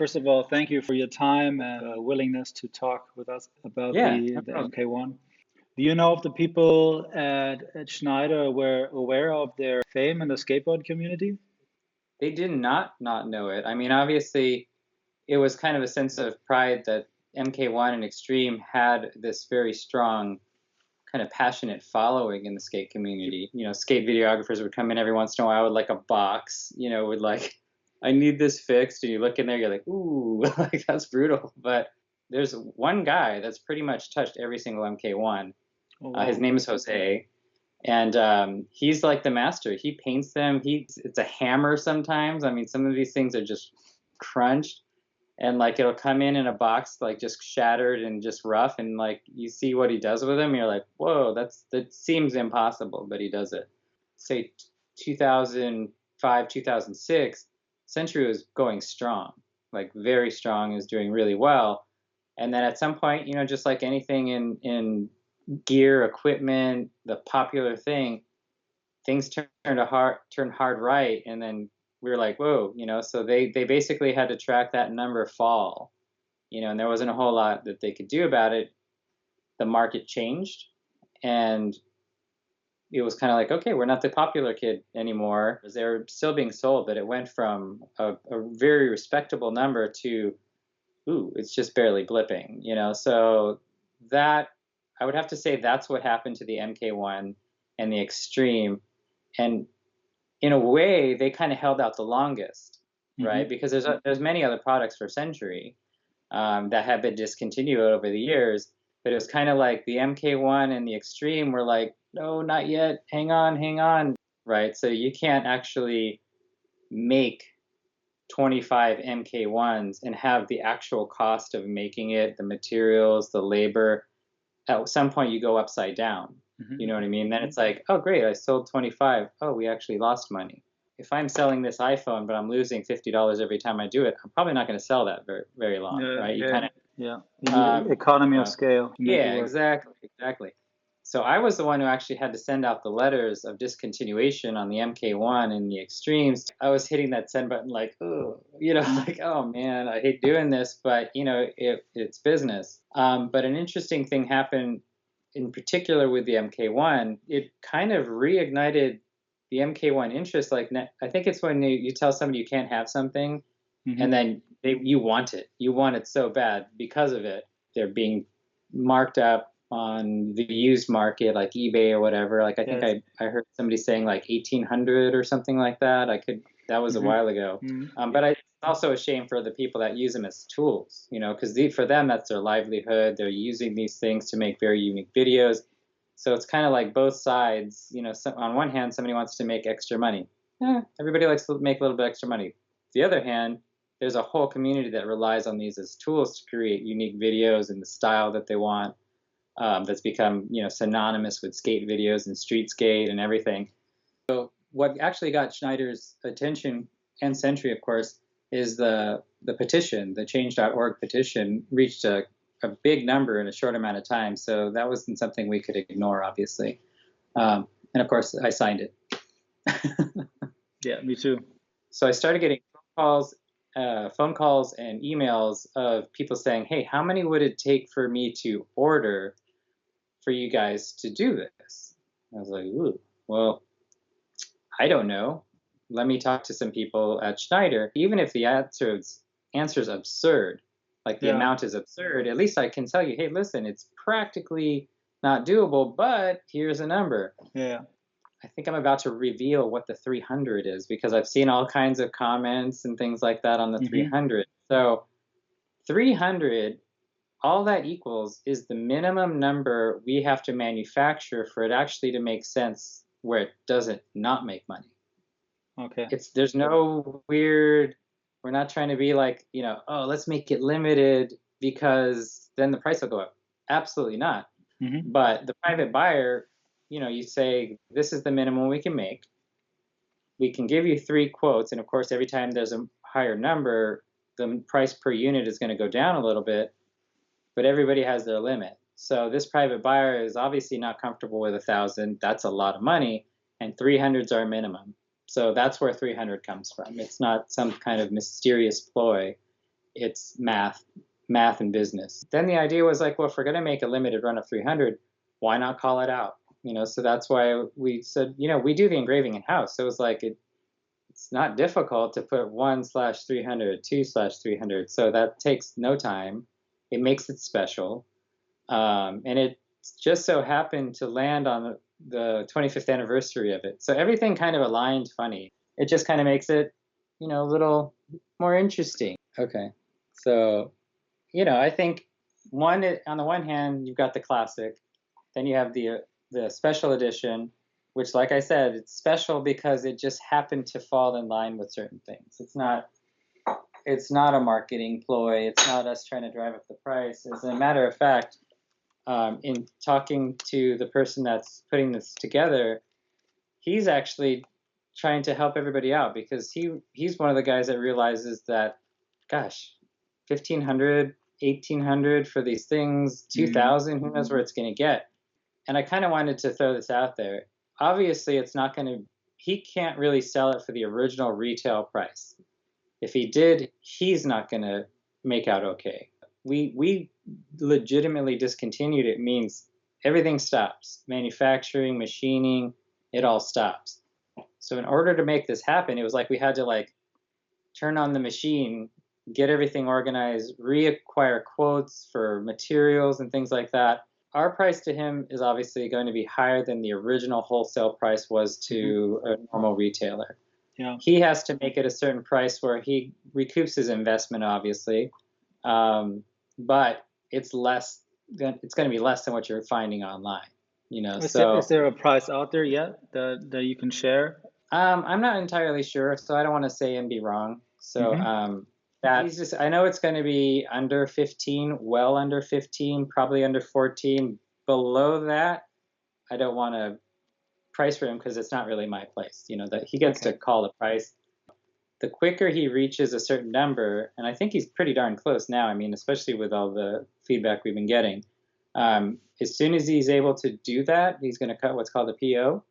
First of all, thank you for your time and willingness to talk with us about Yeah, no the problem. MK1. Do you know if the people at Schneider were aware of their fame in the skateboard community? They did not know it. I mean, obviously, it was kind of a sense of pride that MK1 and Xtreme had this very strong, kind of passionate following in the skate community. Skate videographers would come in every once in a while with like a box, with like, I need this fixed. And you look in there, you're like, ooh, like that's brutal. But there's one guy that's pretty much touched every single MK1. Oh, His wow. name is Jose. And he's like the master. He paints them. It's a hammer sometimes. I mean, some of these things are just crunched, and like it'll come in a box like just shattered and just rough, and like you see what he does with them, you're like, whoa, that seems impossible, but he does it. Say 2005, 2006, Century was going strong, like very strong, is doing really well. And then at some point, just like anything in gear, equipment, the popular thing, things turn hard right, and then we were like, whoa, So they basically had to track that number fall, and there wasn't a whole lot that they could do about it. The market changed, and it was kind of like, okay, we're not the popular kid anymore. They're still being sold, but it went from a very respectable number to, ooh, it's just barely blipping, So that, I would have to say, that's what happened to the MK1 and the Xtreme. And in a way, they kind of held out the longest, right? Hmm. Because there's many other products for Century that have been discontinued over the years, but it was kind of like the MK1 and the Xtreme were like, no, not yet, hang on, right? So you can't actually make 25 MK1s and have the actual cost of making it, the materials, the labor. At some point, you go upside down. You know Hmm. what I mean? Then it's like, oh, great, I sold 25. Oh, we actually lost money. If I'm selling this iPhone, but I'm losing $50 every time I do it, I'm probably not going to sell that very, very long, right? You Yeah, kind yeah. You of, need economy you of know, scale to make it yeah, work. exactly, exactly. So I was the one who actually had to send out the letters of discontinuation on the MK1 and the Extremes. I was hitting that send button like, oh, Mm. like, oh man, I hate doing this, but it's business. But an interesting thing happened in particular with the MK1. It kind of reignited the MK1 interest. Like, I think it's when you tell somebody you can't have something, and Hmm. then you want it. You want it so bad because of it. They're being marked up on the used market, like eBay or whatever. Like I think Yes. I heard somebody saying like 1800 or something like that. That was a Hmm. while ago. Hmm. But it's also a shame for the people that use them as tools, because for them that's their livelihood. They're using these things to make very unique videos. So it's kind of like both sides. On one hand, somebody wants to make extra money. Everybody likes to make a little bit extra money. The other hand, there's a whole community that relies on these as tools to create unique videos in the style that they want. That's become synonymous with skate videos and street skate and everything. What actually got Schneider's attention, and Century, of course, is the petition. The Change.org petition reached a big number in a short amount of time. So that wasn't something we could ignore, obviously. And of course, I signed it. Yeah, me too. So I started getting phone calls and emails of people saying, "Hey, how many would it take for me to order for you guys to do this?" I was like, "Ooh, well, I don't know. Let me talk to some people at Schneider. Even if the answer is absurd, like the Yeah, amount is absurd, at least I can tell you, hey, listen, it's practically not doable, but here's a number." yeah. I think I'm about to reveal what the 300 is because I've seen all kinds of comments and things like that on the Hmm. 300. So 300, all that equals is the minimum number we have to manufacture for it actually to make sense where it doesn't not make money. Okay. There's no weird, we're not trying to be like, oh, let's make it limited because then the price will go up. Absolutely not. Hmm. But the private buyer, you say, this is the minimum we can make. We can give you 3 quotes, and of course, every time there's a higher number, the price per unit is going to go down a little bit, but everybody has their limit. So this private buyer is obviously not comfortable with 1,000. That's a lot of money, and 300's our minimum. So that's where 300 comes from. It's not some kind of mysterious ploy. It's math and business. Then the idea was like, well, if we're going to make a limited run of 300, why not call it out? So that's why we said, we do the engraving in house. So it was like, it's not difficult to put 1/300, 2/300. So that takes no time. It makes it special. And it just so happened to land on the 25th anniversary of it. So everything kind of aligned funny. It just kind of makes it, a little more interesting. Okay. So, I think on the one hand, you've got the classic, then you have the special edition, which, like I said, it's special because it just happened to fall in line with certain things. It's not a marketing ploy. It's not us trying to drive up the price. As a matter of fact, in talking to the person that's putting this together, he's actually trying to help everybody out because he's one of the guys that realizes that, gosh, 1,500, 1,800 for these things, 2,000, who knows where it's going to get. And I kind of wanted to throw this out there. Obviously, he can't really sell it for the original retail price. If he did, he's not going to make out okay. We legitimately discontinued it means everything stops. Manufacturing, machining, it all stops. So in order to make this happen, it was like we had to turn on the machine, get everything organized, reacquire quotes for materials and things like that. Our price to him is obviously going to be higher than the original wholesale price was to a normal retailer. Yeah. He has to make it a certain price where he recoups his investment, obviously, but it's less. It's going to be less than what you're finding online. Is there a price out there yet that you can share? I'm not entirely sure, so I don't want to say and be wrong. So I know it's going to be under 15, well under 15, probably under 14. Below that, I don't want to price for him because it's not really my place. That he gets to call the price. The quicker he reaches a certain number, and I think he's pretty darn close now. I mean, especially with all the feedback we've been getting. As soon as he's able to do that, he's going to cut what's called a PO.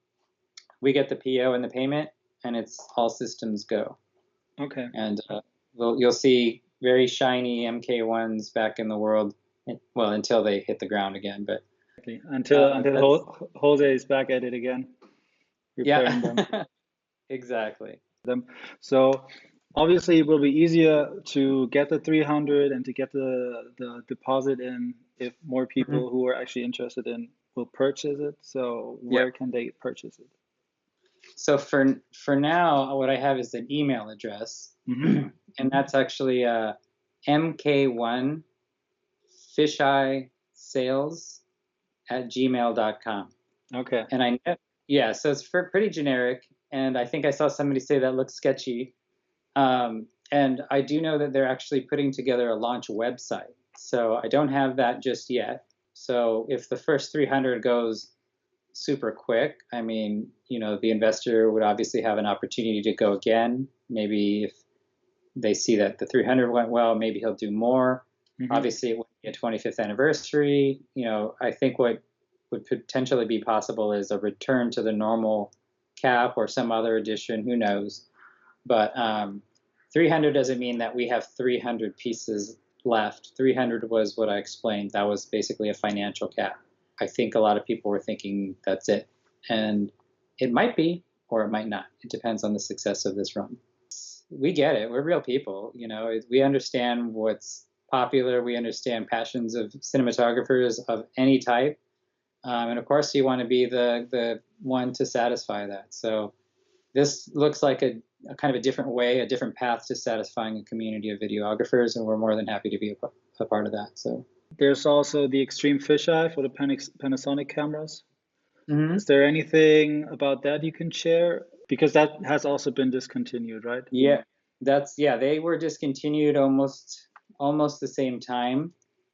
We get the PO and the payment, and it's all systems go. Okay. And you'll see very shiny MK1s back in the world, well, until they hit the ground again. But until Jose is back at it again, repairing them. Exactly. So obviously it will be easier to get the 300 and to get the deposit in if more people who are actually interested in will purchase it. So where can they purchase it? So for now, what I have is an email address, and that's actually MK1 fisheye sales@gmail.com. Okay. And so it's pretty generic, and I think I saw somebody say that looks sketchy. And I do know that they're actually putting together a launch website. So I don't have that just yet. So if the first 300 goes super quick, I mean, the investor would obviously have an opportunity to go again. Maybe if they see that the 300 went well, maybe he'll do more. Obviously, it would be a 25th anniversary. I think what would potentially be possible is a return to the normal cap or some other addition. Who knows? But 300 doesn't mean that we have 300 pieces left. 300 was what I explained. That was basically a financial cap. I think a lot of people were thinking that's it. And it might be, or it might not. It depends on the success of this run. We get it. We're real people. We understand what's popular. We understand passions of cinematographers of any type. And of course, you want to be the one to satisfy that. So this looks like a kind of a different way, a different path to satisfying a community of videographers, and we're more than happy to be a part of that. So there's also the Xtreme fisheye for the Panasonic cameras. Is there anything about that you can share? Because that has also been discontinued, right? Yeah, they were discontinued almost the same time.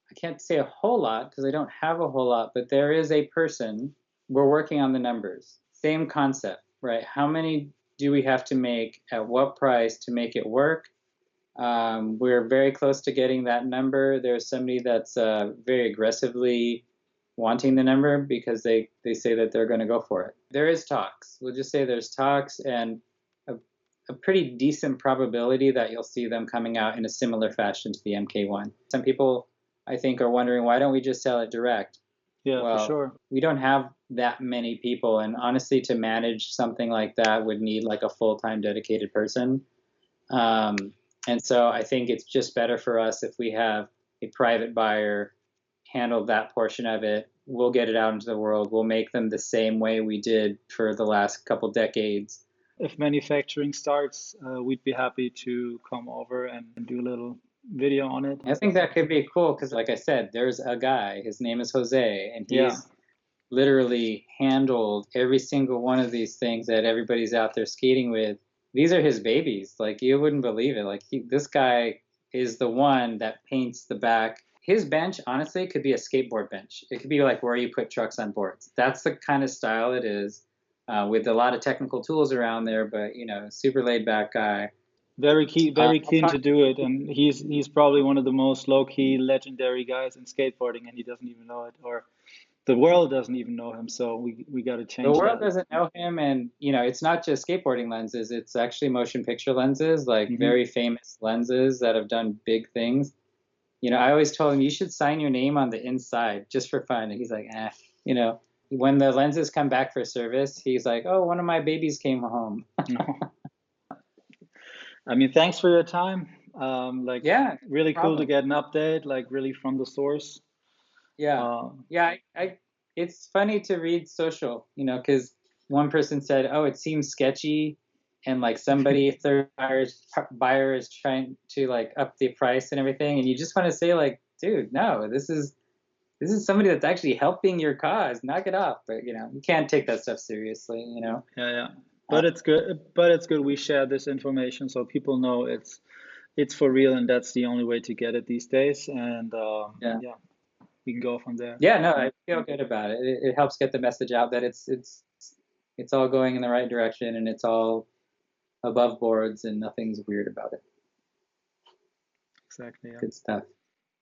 I can't say a whole lot because I don't have a whole lot, but there is a person. We're working on the numbers. Same concept, right? How many do we have to make at what price to make it work? We're very close to getting that number. There's somebody that's very aggressively wanting the number because they say that they're going to go for it. There is talks. We'll just say there's talks, and a pretty decent probability that you'll see them coming out in a similar fashion to the MK1. Some people, I think, are wondering, why don't we just sell it direct? Yeah, for Well, sure. we don't have that many people, and honestly, to manage something like that would need like a full-time dedicated person. Um, and so I think it's just better for us if we have a private buyer handle that portion of it. We'll get it out into the world. We'll make them the same way we did for the last couple decades. If manufacturing starts, we'd be happy to come over and do a little video on it. I think that could be cool because, like I said, there's a guy, his name is Jose, and Yeah, he's literally handled every single one of these things that everybody's out there skating with. These are his babies. Like, you wouldn't believe it. Like, this guy is the one that paints the back. His bench, honestly, could be a skateboard bench. It could be like where you put trucks on boards. That's the kind of style it is, with a lot of technical tools around there, but, super laid back guy. very I'll keen talk. to do it, and he's probably one of the most low-key legendary guys in skateboarding, and he doesn't even know it, or the world doesn't even know him. So we got to The change world that. doesn't know him, and it's not just skateboarding lenses. It's actually motion picture lenses, like Hmm. very famous lenses that have done big things. I always told him you should sign your name on the inside just for fun. And he's like, eh. When the lenses come back for service, he's like, oh, one of my babies came home. No, I mean, thanks for your time. Like, Yeah, no really cool to problem. get an update, like really from the source. Yeah, Um, yeah. It's funny to read social, because one person said, "Oh, it seems sketchy," and like somebody third buyer is trying to like up the price and everything, and you just want to say like, "Dude, no, this is somebody that's actually helping your cause. Knock it off." But you can't take that stuff seriously. yeah, yeah. Uh, But it's good. But it's good we share this information so people know it's for real, and that's the only way to get it these days. And yeah, yeah, we can go from there. yeah. No, I feel good about it. It helps get the message out that it's all going in the right direction and it's all above boards and nothing's weird about it. Exactly. Yeah. Good stuff.